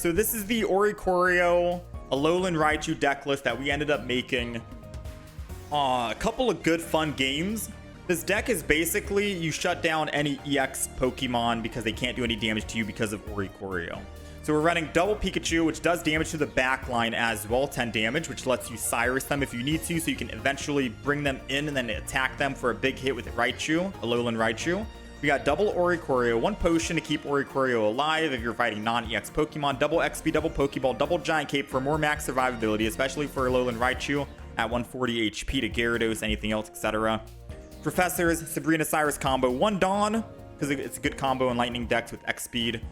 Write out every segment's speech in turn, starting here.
so this is the Oricorio Alolan Raichu deck list that we ended up making. A couple of good fun games. This deck is basically you shut down any EX Pokemon because they can't do any damage to you because of Oricorio. So we're running double Pikachu, which does damage to the back line as well, 10 damage, which lets you Cyrus them if you need to, so you can eventually bring them in and then attack them for a big hit with Raichu, Alolan Raichu. We got double Oricorio, 1 potion to keep Oricorio alive if you're fighting non-EX Pokemon, double XP, double Pokeball, double Giant Cape for more max survivability, especially for Alolan Raichu at 140 HP to Gyarados, anything else, etc. Professors, Sabrina Cyrus combo, 1 Dawn, because it's a good combo in Lightning decks with X speed.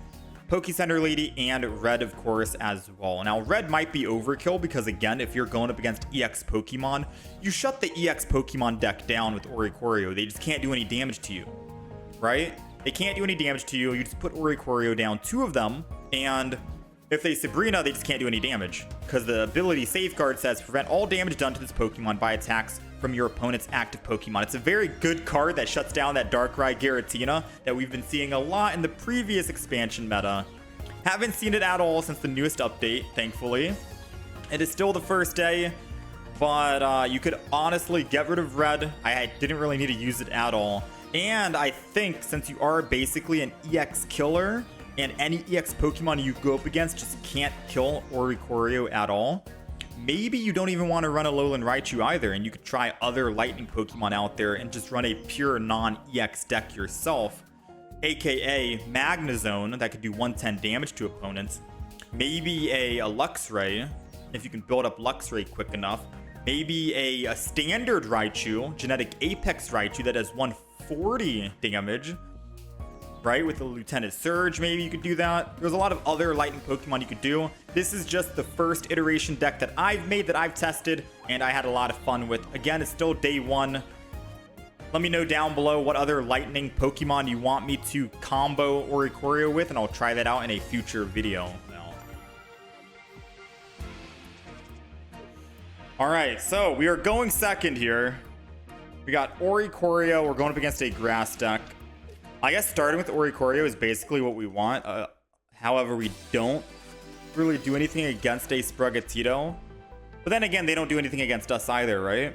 Poke Center Lady, and Red, of course, as well. Now, Red might be overkill because, again, if you're going up against EX Pokemon, you shut the EX Pokemon deck down with Oricorio. They just can't do any damage to you, right? They can't do any damage to you. You just put Oricorio down, 2 of them, and if they Sabrina, they just can't do any damage because the ability Safeguard says prevent all damage done to this Pokemon by attacks from your opponent's active Pokemon. It's a very good card that shuts down that Darkrai Giratina that we've been seeing a lot in the previous expansion meta. Haven't seen it at all since the newest update, thankfully. It is still the first day, but you could honestly get rid of Red. I didn't really need to use it at all. And I think since you are basically an EX killer, and any EX Pokemon you go up against just can't kill Oricorio at all, maybe you don't even want to run Alolan Raichu either, and you could try other Lightning Pokemon out there and just run a pure non-EX deck yourself, aka Magnezone that could do 110 damage to opponents, maybe a Luxray if you can build up Luxray quick enough, maybe a standard Raichu, Genetic Apex Raichu that does 140 damage, right? With the Lieutenant Surge, maybe you could do that. There's a lot of other Lightning Pokemon you could do. This is just the first iteration deck that I've made, that I've tested, and I had a lot of fun with. Again, it's still day 1. Let me know down below what other Lightning Pokemon you want me to combo Oricorio with, and I'll try that out in a future video. Alright, so we are going second here. We got Oricorio. We're going up against a grass deck. I guess starting with Oricorio is basically what we want. However, we don't really do anything against a Sprigatito. But then again, they don't do anything against us either, right?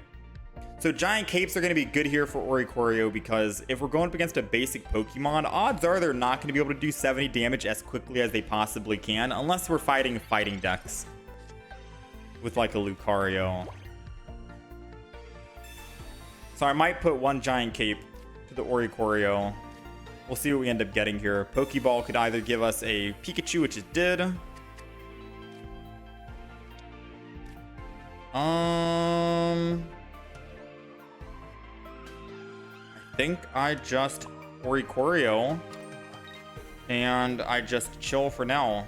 So Giant Capes are going to be good here for Oricorio because if we're going up against a basic Pokemon, odds are they're not going to be able to do 70 damage as quickly as they possibly can, unless we're fighting decks with like a Lucario. So I might put 1 Giant Cape to the Oricorio. We'll see what we end up getting here. Pokeball could either give us a Pikachu, which it did. I think I just Oricorio and I just chill for now.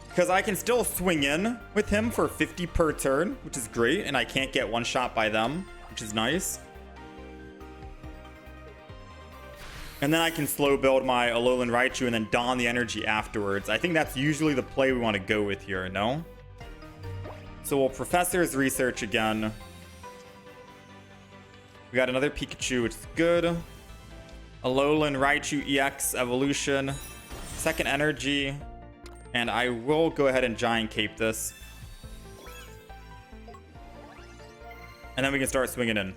Because I can still swing in with him for 50 per turn, which is great, and I can't get one shot by them, which is nice. And then I can slow build my Alolan Raichu and then don the energy afterwards. I think that's usually the play we want to go with here, no? So we'll Professor's Research again. We got another Pikachu, which is good. Alolan Raichu EX Evolution. Second energy. And I will go ahead and Giant Cape this. And then we can start swinging in.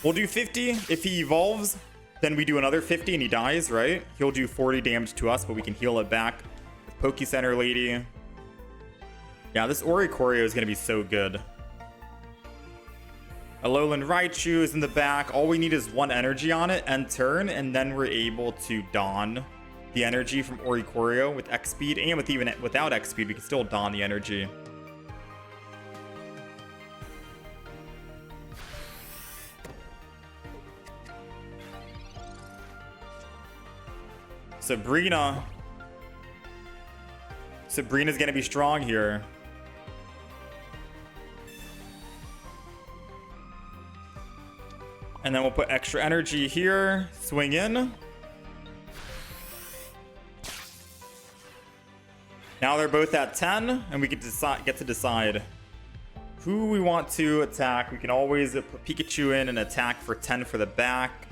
We'll do 50 if he evolves. Then we do another 50 and he dies, right? He'll do 40 damage to us, but we can heal it back with Poke Center Lady. Yeah, this Oricorio is going to be so good. Alolan Raichu is in the back. All we need is 1 energy on it, end turn, and then we're able to don the energy from Oricorio with X speed, and with even without X speed, we can still don the energy. Sabrina's gonna be strong here. And then we'll put extra energy here, swing in. Now they're both at 10, and we get to decide who we want to attack. We can always put Pikachu in and attack for 10 for the back.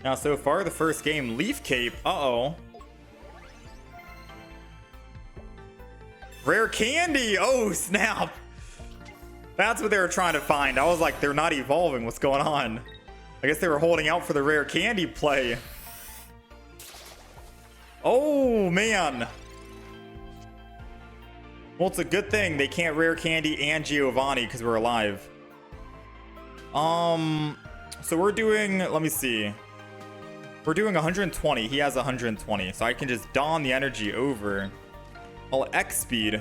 Now, so far, the first game, Leaf Cape. Uh-oh. Rare candy. Oh, snap. That's what they were trying to find. I was like, they're not evolving. What's going on? I guess they were holding out for the rare candy play. Oh, man. Well, it's a good thing they can't rare candy and Giovanni because we're alive. So we're doing, let me see. We're doing 120. He has 120. So I can just don the energy over. I'll X speed.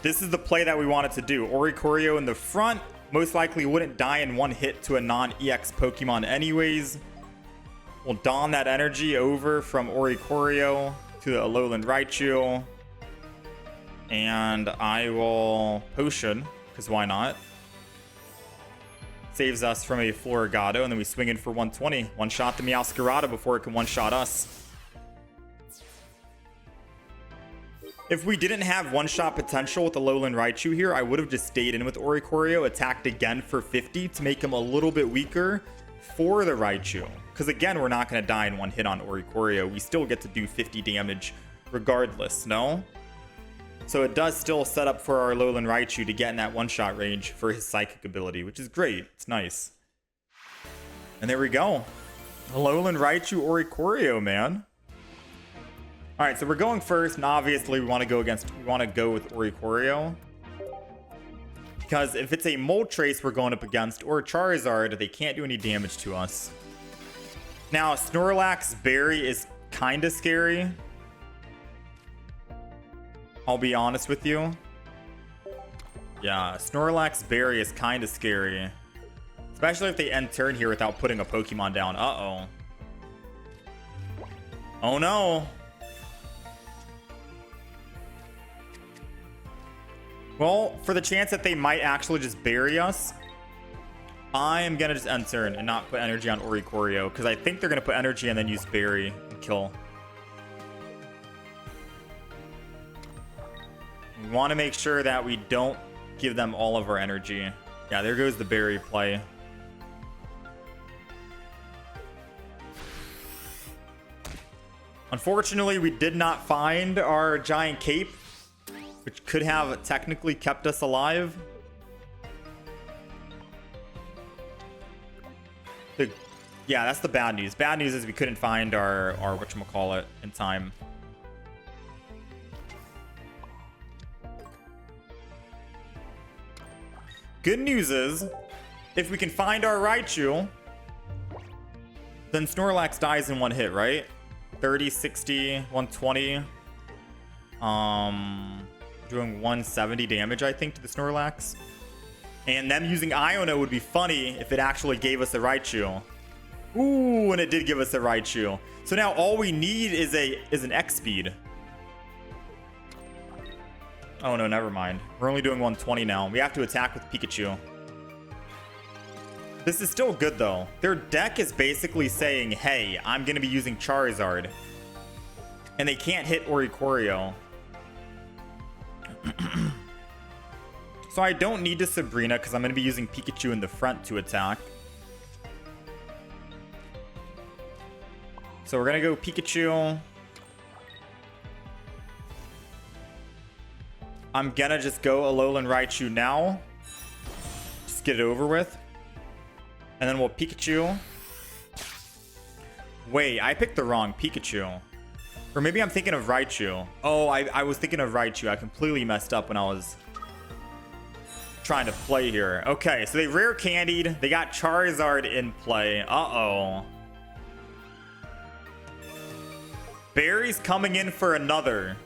This is the play that we wanted to do. Oricorio in the front. Most likely wouldn't die in one hit to a non-EX Pokemon anyways. We'll don that energy over from Oricorio to the Alolan Raichu. And I will Potion, because why not? Saves us from a Florigado, and then we swing in for 120. One-shot the Meowscarada before it can one-shot us. If we didn't have one-shot potential with the Alolan Raichu here, I would have just stayed in with Oricorio, attacked again for 50 to make him a little bit weaker for the Raichu. Because again, we're not going to die in one hit on Oricorio. We still get to do 50 damage regardless, no? So it does still set up for our Alolan Raichu to get in that one-shot range for his Psychic ability, which is great. It's nice. And there we go. Alolan Raichu Oricorio, man. All right, so we're going first, and obviously we want to go with Oricorio. Because if it's a Moltres we're going up against, or Charizard, they can't do any damage to us. Now, Snorlax Berry is kind of scary. I'll be honest with you. Yeah, Snorlax Berry is kind of scary. Especially if they end turn here without putting a Pokemon down. Uh-oh. Oh, no. Well, for the chance that they might actually just bury us, I am going to just end turn and not put energy on Oricorio, because I think they're going to put energy and then use Berry and kill. We want to make sure that we don't give them all of our energy. Yeah, there goes the Berry play. Unfortunately, we did not find our giant cape, which could have technically kept us alive. Yeah, that's the bad news. Bad news is we couldn't find our whatchamacallit in time. Good news is, if we can find our Raichu, then Snorlax dies in one hit, right? 30, 60, 120. Doing 170 damage, I think, to the Snorlax. And them using Iono would be funny if it actually gave us a Raichu. Ooh, and it did give us a Raichu. So now all we need is an X speed. Oh no, never mind. We're only doing 120 now. We have to attack with Pikachu. This is still good though. Their deck is basically saying, hey, I'm going to be using Charizard. And they can't hit Oricorio. So I don't need to Sabrina because I'm going to be using Pikachu in the front to attack. So we're going to go Pikachu. I'm going to just go Alolan Raichu now. Just get it over with. And then we'll Pikachu. Wait, I picked the wrong Pikachu. Or maybe I'm thinking of Raichu. Oh, I was thinking of Raichu. I completely messed up when I was trying to play here. Okay, so they rare candied. They got Charizard in play. Uh-oh. Barry's coming in for another.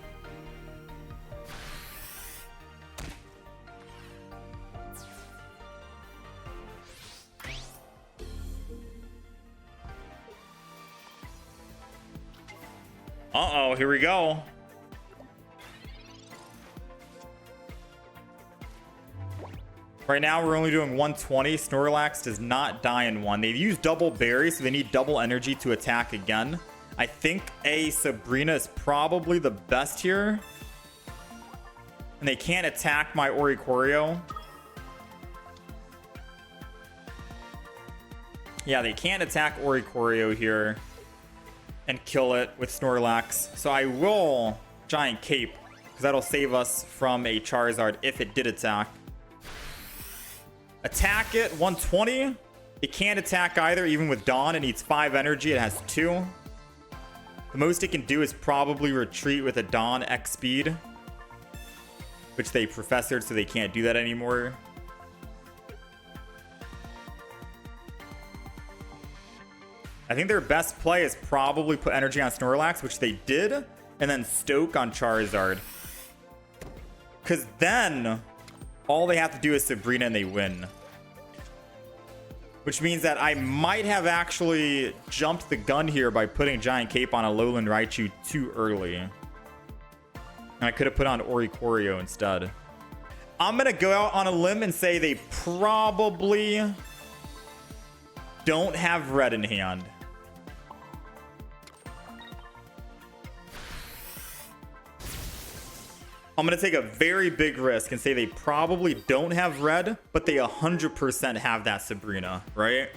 Uh-oh, here we go. Right now, we're only doing 120. Snorlax does not die in one. They've used double berry, so they need double energy to attack again. I think a Sabrina is probably the best here. And they can't attack my Oricorio. Yeah, they can't attack Oricorio here and kill it with Snorlax. So I will Giant Cape, because that'll save us from a Charizard if it did attack. Attack it, 120. It can't attack either, even with Dawn. It needs 5 energy. It has 2. The most it can do is probably retreat with a Dawn X speed, which they professored, so they can't do that anymore. I think their best play is probably put energy on Snorlax, which they did, and then Stoke on Charizard. Because then all they have to do is Sabrina and they win. Which means that I might have actually jumped the gun here by putting Giant Cape on Alolan Raichu too early. And I could have put on Oricorio instead. I'm going to go out on a limb and say they probably don't have red in hand. I'm going to take a very big risk and say they probably don't have red, but they 100% have that Sabrina, right?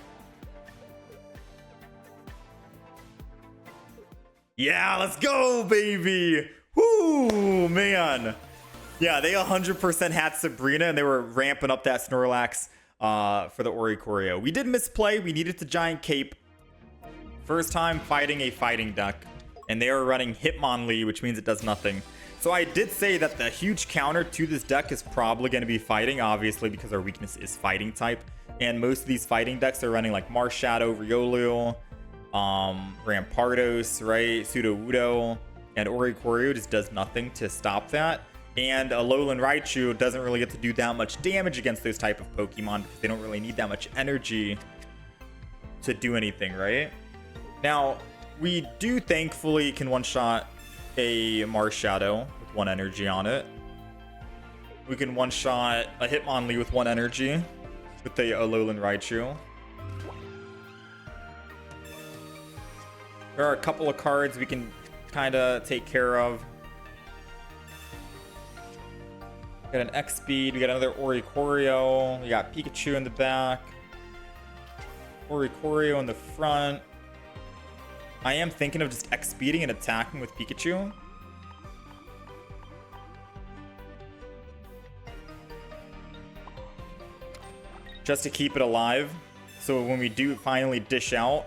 Yeah, let's go, baby. Woo, man. Yeah, they 100% had Sabrina, and they were ramping up that Snorlax for the Oricorio. We did misplay. We needed the Giant Cape. First time fighting a fighting deck, and they are running Hitmonlee, which means it does nothing. So I did say that the huge counter to this deck is probably going to be fighting, obviously, because our weakness is fighting type. And most of these fighting decks are running like Marshadow, Riolu, Rampardos, right? Sudowoodo, and Oricorio just does nothing to stop that. And Alolan Raichu doesn't really get to do that much damage against those type of Pokemon because they don't really need that much energy to do anything, right? Now, we do thankfully can one-shot a Marshadow with 1 energy on it. We can one-shot a Hitmonlee with 1 energy with the Alolan Raichu. There are a couple of cards we can kind of take care of. Got an X speed. We got another Oricorio. We got Pikachu in the back. Oricorio in the front. I am thinking of just X speeding and attacking with Pikachu. Just to keep it alive. So when we do finally dish out,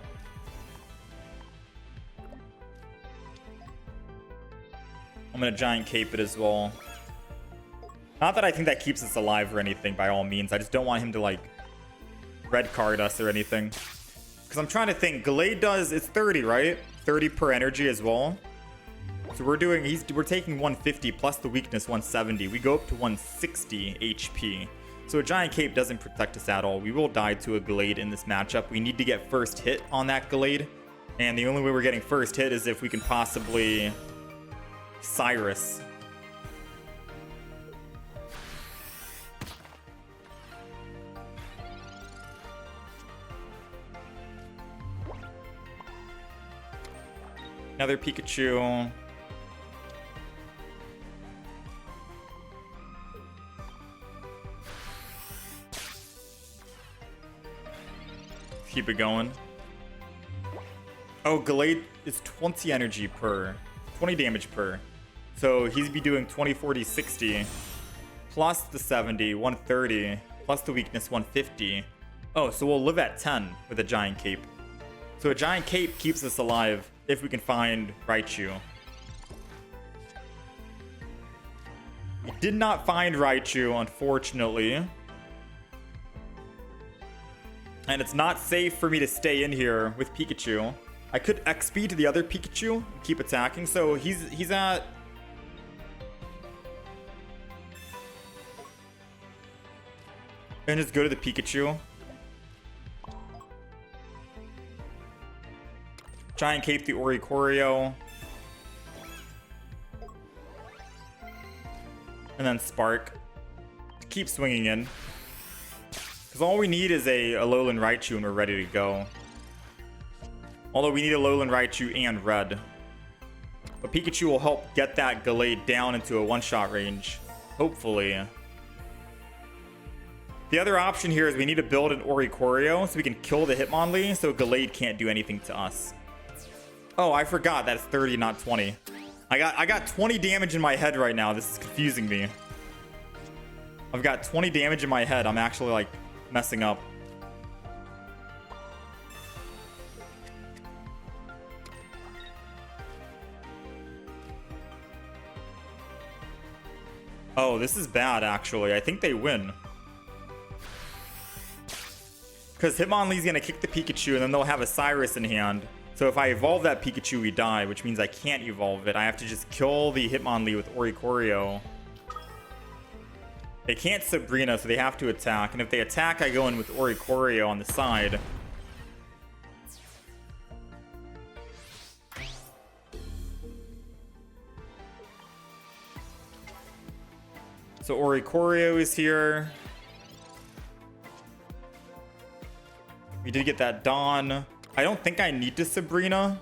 I'm going to Giant Cape it as well. Not that I think that keeps us alive or anything, by all means. I just don't want him to, like, red card us or anything. Because I'm trying to think. Gallade does... It's 30, right? 30 per energy as well. So we're doing... We're taking 150 plus the weakness 170. We go up to 160 HP. So a Giant Cape doesn't protect us at all. We will die to a Gallade in this matchup. We need to get first hit on that Gallade. And the only way we're getting first hit is if we can possibly... Cyrus. Another Pikachu. Keep it going. Oh, Gallade is 20 energy per. 20 damage per. So he's be doing 20, 40, 60. Plus the 70, 130. Plus the weakness, 150. Oh, so we'll live at 10 with a Giant Cape. So a Giant Cape keeps us alive if we can find Raichu. We did not find Raichu, unfortunately. And it's not safe for me to stay in here with Pikachu. I could XP to the other Pikachu and keep attacking. So he's at... And just go to the Pikachu. Giant Cape the Oricorio. And then Spark. Keep swinging in. Because all we need is a Alolan Raichu and we're ready to go. Although we need Alolan Raichu and Red. But Pikachu will help get that Gallade down into a one-shot range. Hopefully. The other option here is we need to build an Oricorio so we can kill the Hitmonlee so Gallade can't do anything to us. Oh, I forgot that's 30, not 20. I got 20 damage in my head right now. This is confusing me. I've got 20 damage in my head. I'm actually like messing up. Oh, this is bad actually. I think they win. Because Hitmonlee's going to kick the Pikachu and then they'll have a Cyrus in hand. So if I evolve that Pikachu, we die, which means I can't evolve it. I have to just kill the Hitmonlee with Oricorio. They can't Sabrina, so they have to attack. And if they attack, I go in with Oricorio on the side. So Oricorio is here. We did get that Dawn. I don't think I need to Sabrina.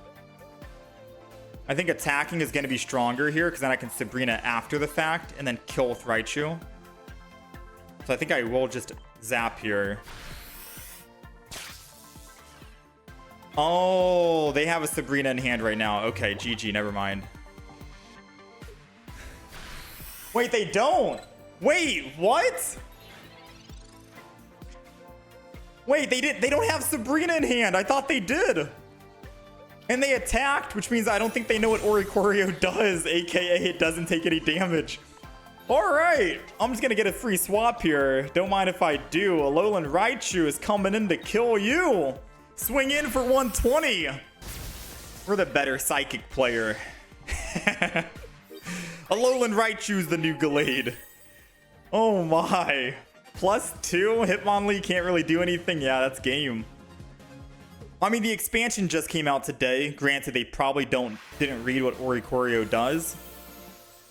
I think attacking is going to be stronger here because then I can Sabrina after the fact and then kill with Raichu. So I think I will just zap here. Oh, they have a Sabrina in hand right now. Okay, GG, never mind. Wait, they don't. Wait, what? Wait, they don't have Sabrina in hand. I thought they did. And they attacked, which means I don't think they know what Oricorio does, aka it doesn't take any damage. All right, I'm just gonna get a free swap here. Don't mind if I do. Alolan Raichu is coming in to kill you. Swing in for 120. We're the better psychic player. Alolan Raichu's the new Gallade. Oh my. +2? Hitmonlee can't really do anything. Yeah, that's game. I mean, the expansion just came out today. Granted, they probably didn't read what Oricorio does.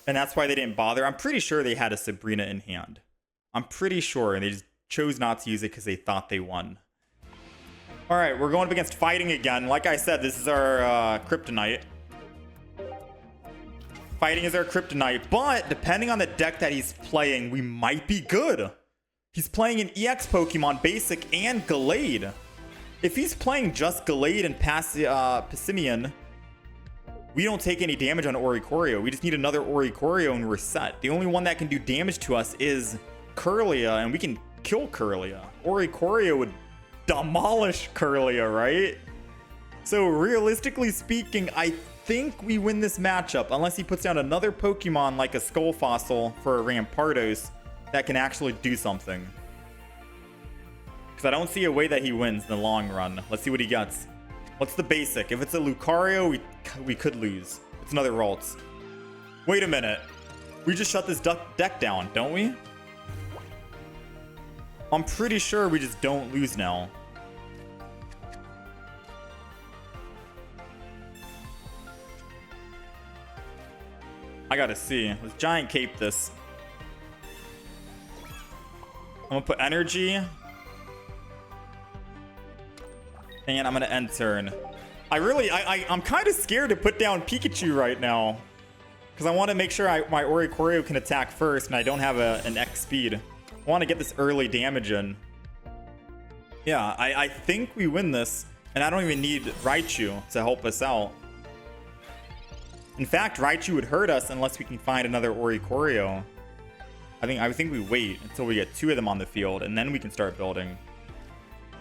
And that's why they didn't bother. I'm pretty sure they had a Sabrina in hand. I'm pretty sure. And they just chose not to use it because they thought they won. All right, we're going up against fighting again. Like I said, this is our kryptonite. Fighting is our kryptonite. But depending on the deck that he's playing, we might be good. He's playing an EX Pokemon, Basic, and Gallade. If he's playing just Gallade and Passimian, we don't take any damage on Oricorio. We just need another Oricorio and we're set. The only one that can do damage to us is Kirlia, and we can kill Kirlia. Oricorio would demolish Kirlia, right? So realistically speaking, I think we win this matchup unless he puts down another Pokemon like a Skull Fossil for a Rampardos that can actually do something. Because I don't see a way that he wins in the long run. Let's see what he gets. What's the basic? If it's a Lucario, we could lose. It's another Ralts. Wait a minute. We just shut this deck down, don't we? I'm pretty sure we just don't lose now. I gotta see. Let's Giant Cape this. I'm gonna put energy. And I'm gonna end turn. I'm kind of scared to put down Pikachu right now. Because I want to make sure my Oricorio can attack first and I don't have an X speed. I want to get this early damage in. Yeah, I think we win this. And I don't even need Raichu to help us out. In fact, Raichu would hurt us unless we can find another Oricorio. I think we wait until we get 2 of them on the field and then we can start building.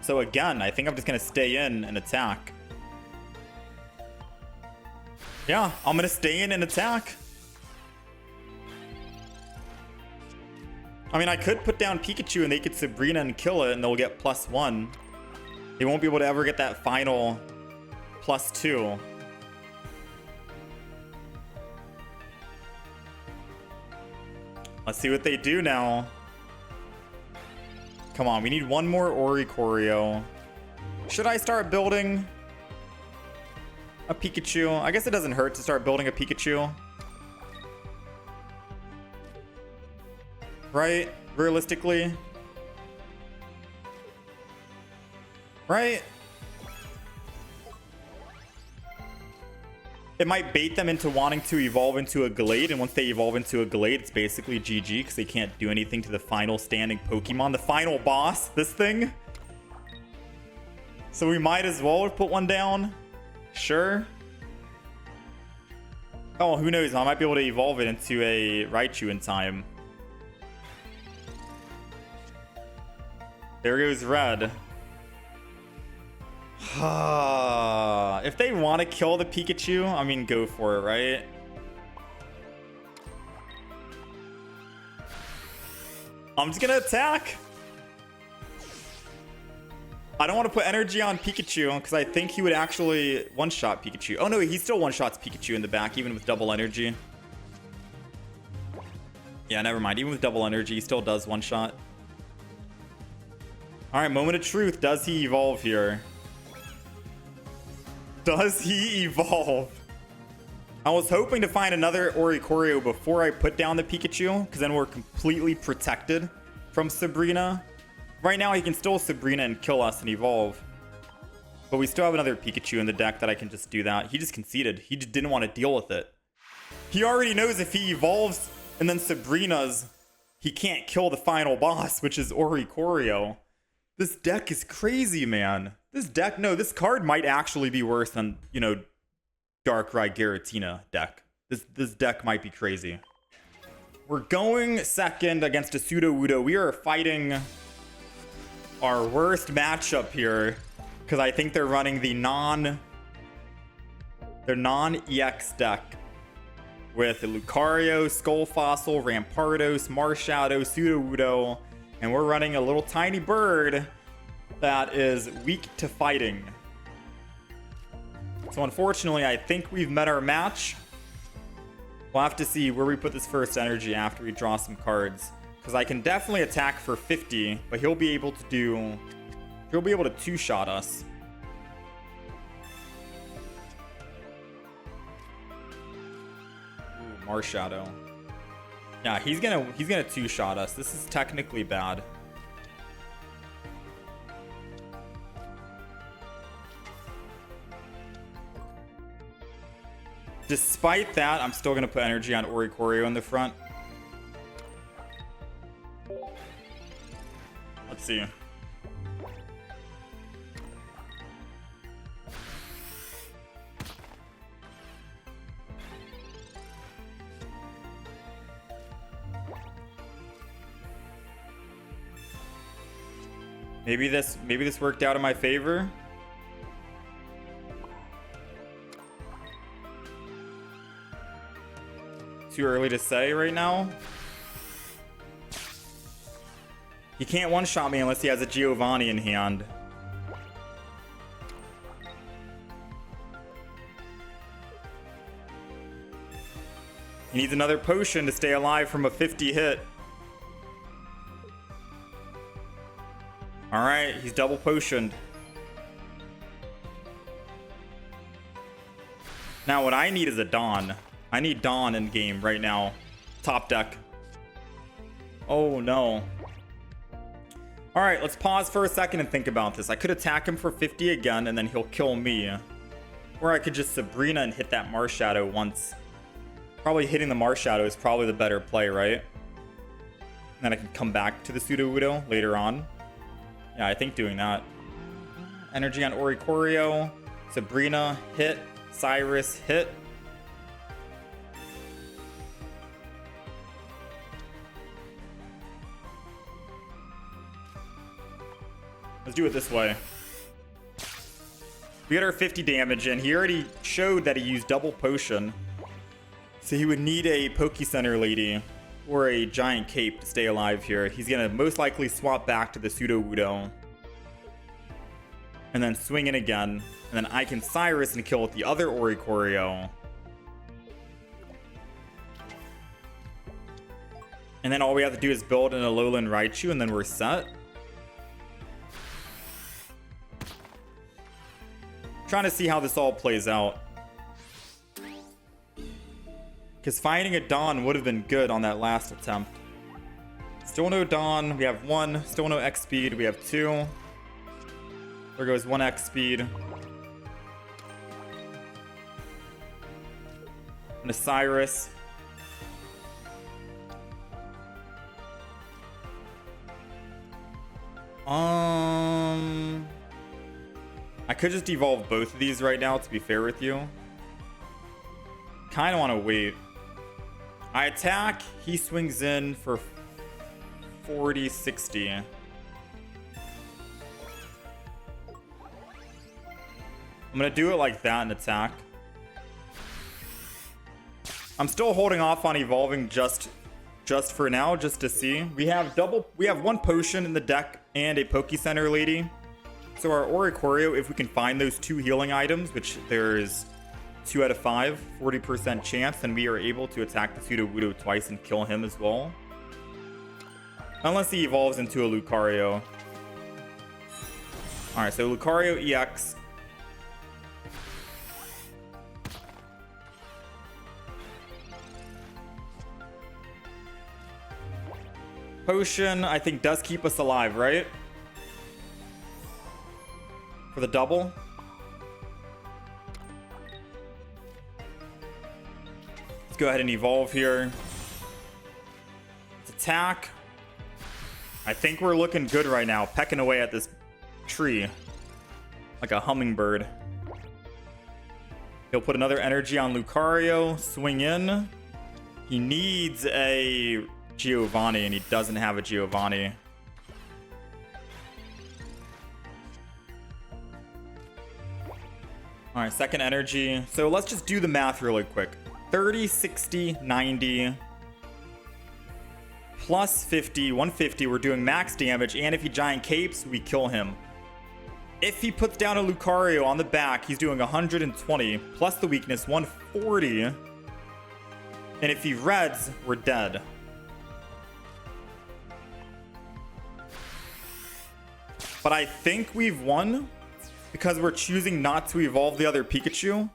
So again, I think I'm just going to stay in and attack. Yeah, I'm going to stay in and attack. I mean, I could put down Pikachu and they could Sabrina and kill it and they'll get +1. They won't be able to ever get that final +2. Let's see what they do now. Come on, we need one more Oricorio. Should I start building a Pikachu? I guess it doesn't hurt to start building a Pikachu. Right? Realistically. Right? it might bait them into wanting to evolve into a Glade, and once they evolve into a Glade, it's basically GG because they can't do anything to the final standing Pokemon, the final boss, this thing. So we might as well put one down. Sure. Oh, who knows? I might be able to evolve it into a Raichu in time. There goes red. If they want to kill the Pikachu, I mean, go for it, right? I'm just gonna attack. I don't want to put energy on Pikachu because I think he would actually one-shot Pikachu. Oh no, he still one-shots Pikachu in the back, even with double energy. Yeah, never mind. Even with double energy, he still does one-shot. All right, moment of truth. Does he evolve here? Does he evolve? I was hoping to find another Oricorio before I put down the Pikachu, because then we're completely protected from Sabrina. Right now, he can still Sabrina and kill us and evolve. But we still have another Pikachu in the deck that I can just do that. He just conceded. He just didn't want to deal with it. He already knows if he evolves and then Sabrina's, he can't kill the final boss, which is Oricorio. This deck is crazy, man. This card might actually be worse than, you know, Darkrai Giratina deck. This deck might be crazy. We're going second against a Sudowoodo. We are fighting our worst matchup here because I think they're running the non-EX deck with Lucario, Skull Fossil, Rampardos, Marshadow, Sudowoodo, and we're running a little tiny bird that is weak to fighting. So unfortunately, I think we've met our match. We'll have to see where we put this first energy after we draw some cards. Because I can definitely attack for 50, but he'll be able to two-shot us. Ooh, Marshadow. Yeah, he's gonna two-shot us. This is technically bad. Despite that, I'm still gonna put energy on Oricorio in the front. Let's see. Maybe this worked out in my favor. Too early to say right now. He can't one-shot me unless he has a Giovanni in hand. He needs another potion to stay alive from a 50 hit. Alright, he's double potioned. Now what I need is a Dawn. I need Dawn in game right now. Top deck. Oh no. Alright, let's pause for a second and think about this. I could attack him for 50 again and then he'll kill me. Or I could just Sabrina and hit that Marshadow once. Probably hitting the Marshadow is probably the better play, right? And then I can come back to the Sudowoodo later on. Yeah, I think doing that. Energy on Oricorio. Sabrina, hit. Cyrus, hit. Let's do it this way. We got our 50 damage in. He already showed that he used double potion. So he would need a Poke Center lady or a giant cape to stay alive here. He's going to most likely swap back to the Sudowoodo. And then swing in again. And then I can Cyrus and kill with the other Oricorio. And then all we have to do is build an Alolan Raichu and then we're set. Trying to see how this all plays out. Because finding a Dawn would have been good on that last attempt. Still no Dawn. We have 1. Still no X speed. We have 2. There goes 1 X speed. And a Cyrus. I could just evolve both of these right now, to be fair with you. Kind of want to wait. I attack. He swings in for 40, 60. I'm going to do it like that and attack. I'm still holding off on evolving just for now, just to see. We have one potion in the deck and a Poke Center lady. So our Oricorio, if we can find those 2 healing items, which there is 2 out of 5, 40% chance, then we are able to attack the Sudowoodo twice and kill him as well. Unless he evolves into a Lucario. Alright, so Lucario EX. Potion, I think, does keep us alive, right? For the double. Let's go ahead and evolve here. Let's attack. I think we're looking good right now, pecking away at this tree like a hummingbird. He'll put another energy on Lucario, swing in. He needs a Giovanni, and he doesn't have a Giovanni. All right, second energy. So let's just do the math really quick. 30, 60, 90, plus 50, 150. We're doing max damage, and if he giant capes, we kill him. If he puts down a Lucario on the back, he's doing 120, plus the weakness, 140. And if he reds, we're dead. But I think we've won because we're choosing not to evolve the other Pikachu.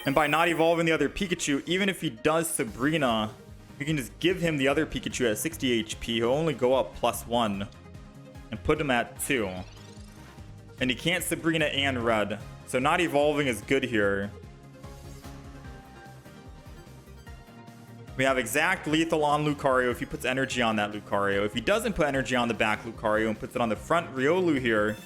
And by not evolving the other Pikachu, even if he does Sabrina, we can just give him the other Pikachu at 60 HP. He'll only go up +1 and put him at 2. And he can't Sabrina and Red. So not evolving is good here. We have exact lethal on Lucario if he puts energy on that Lucario. If he doesn't put energy on the back Lucario and puts it on the front Riolu here,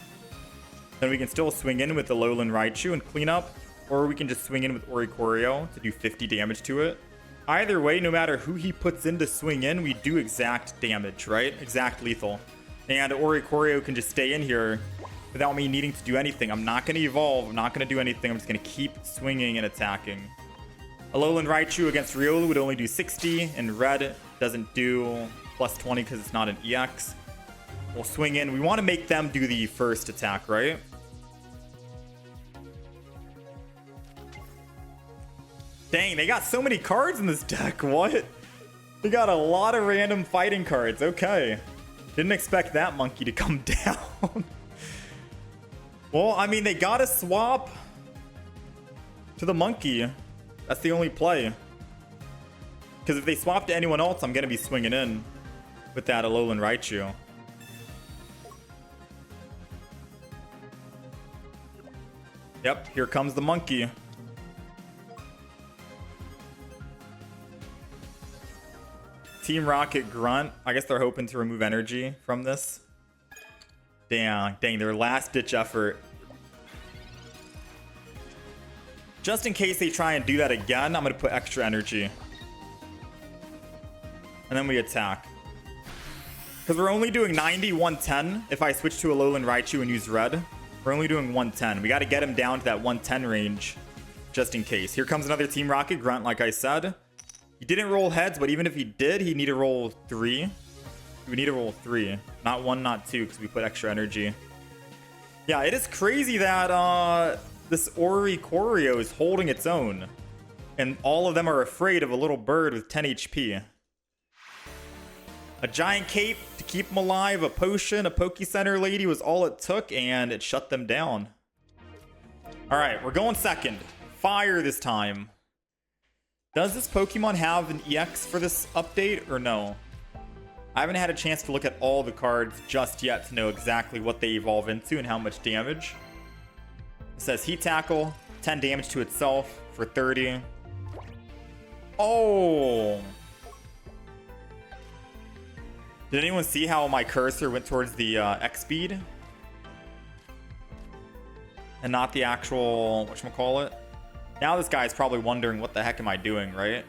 then we can still swing in with the Alolan Raichu and clean up. Or we can just swing in with Oricorio to do 50 damage to it. Either way, no matter who he puts in to swing in, we do exact damage, right? Exact lethal. And Oricorio can just stay in here without me needing to do anything. I'm not going to evolve. I'm not going to do anything. I'm just going to keep swinging and attacking. Alolan Raichu against Riolu would only do 60, and Red doesn't do +20 because it's not an EX. We'll swing in. We want to make them do the first attack, right? Dang, they got so many cards in this deck. What? They got a lot of random fighting cards. Okay. Didn't expect that monkey to come down. Well, I mean, they gotta swap to the monkey. That's the only play. Because if they swap to anyone else, I'm going to be swinging in with that Alolan Raichu. Yep, here comes the monkey. Team Rocket Grunt. I guess they're hoping to remove energy from this. Dang, their last ditch effort. Just in case they try and do that again, I'm going to put extra energy. And then we attack. Because we're only doing 90, 110. If I switch to Alolan Raichu and use Red, we're only doing 110. We got to get him down to that 110 range, just in case. Here comes another Team Rocket Grunt, like I said. He didn't roll heads, but even if he did, he'd need to roll 3. We need to roll 3. Not 1, not 2, because we put extra energy. Yeah, it is crazy that this Oricorio is holding its own. And all of them are afraid of a little bird with 10 HP. A giant cape to keep them alive, a potion, a Poke Center lady was all it took, and it shut them down. Alright, we're going second. Fire this time. Does this Pokemon have an EX for this update or no? I haven't had a chance to look at all the cards just yet to know exactly what they evolve into and how much damage. It says Heat Tackle, 10 damage to itself for 30. Oh. Did anyone see how my cursor went towards the X speed? And not the actual, whatchamacallit? Now this guy's probably wondering what the heck am I doing, right?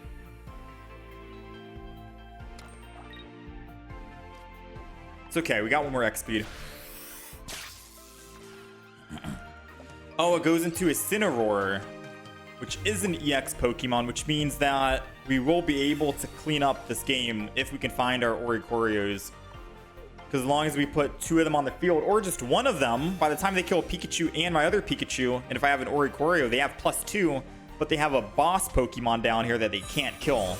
It's okay, we got one more X speed. Oh, it goes into a Incineroar, which is an EX Pokemon, which means that we will be able to clean up this game if we can find our Oricorios. Because as long as we put 2 of them on the field, or just 1 of them, by the time they kill Pikachu and my other Pikachu, and if I have an Oricorio, they have +2, but they have a boss Pokemon down here that they can't kill.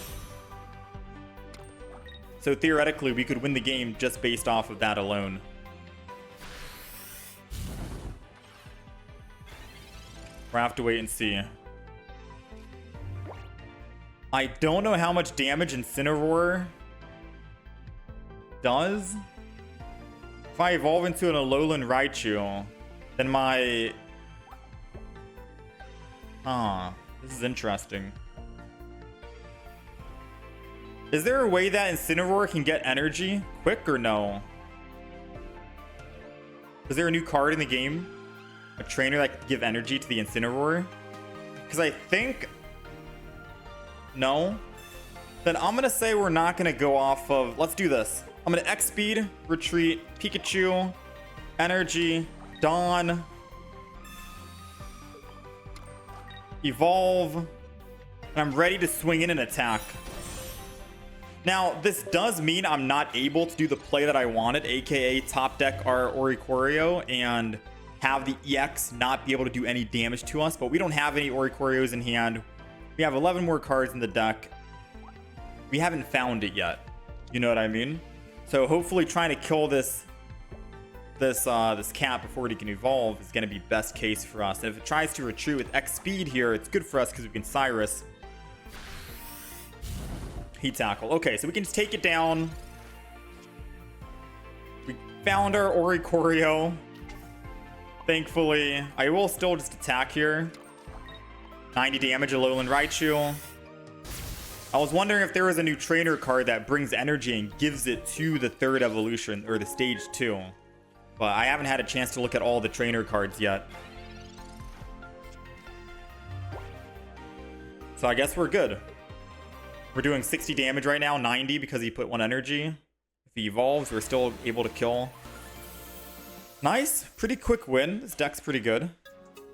So theoretically, we could win the game just based off of that alone. We'll have to wait and see. I don't know how much damage Incineroar does. If I evolve into an Alolan Raichu, then my... this is interesting. Is there a way that Incineroar can get energy quick or no? Is there a new card in the game? A trainer that can give energy to the Incineroar? Because I think... No. Then I'm going to say we're not going to go off of... Let's do this. I'm going to X-Speed, Retreat, Pikachu, Energy, Dawn, Evolve, and I'm ready to swing in and attack. Now, this does mean I'm not able to do the play that I wanted, aka top deck our Oricorio and have the EX not be able to do any damage to us, but we don't have any Oricorios in hand. We have 11 more cards in the deck. We haven't found it yet. You know what I mean? So hopefully trying to kill this cat before it can evolve is going to be best case for us. And if it tries to retreat with X speed here, it's good for us because we can Cyrus. Heat tackle. Okay, so we can just take it down. We found our Oricorio. Thankfully, I will still just attack here. 90 damage, Alolan Raichu. I was wondering if there was a new trainer card that brings energy and gives it to the 3rd evolution, or the stage 2. But I haven't had a chance to look at all the trainer cards yet. So I guess we're good. We're doing 60 damage right now, 90 because he put 1 energy. If he evolves, we're still able to kill. Nice, pretty quick win. This deck's pretty good.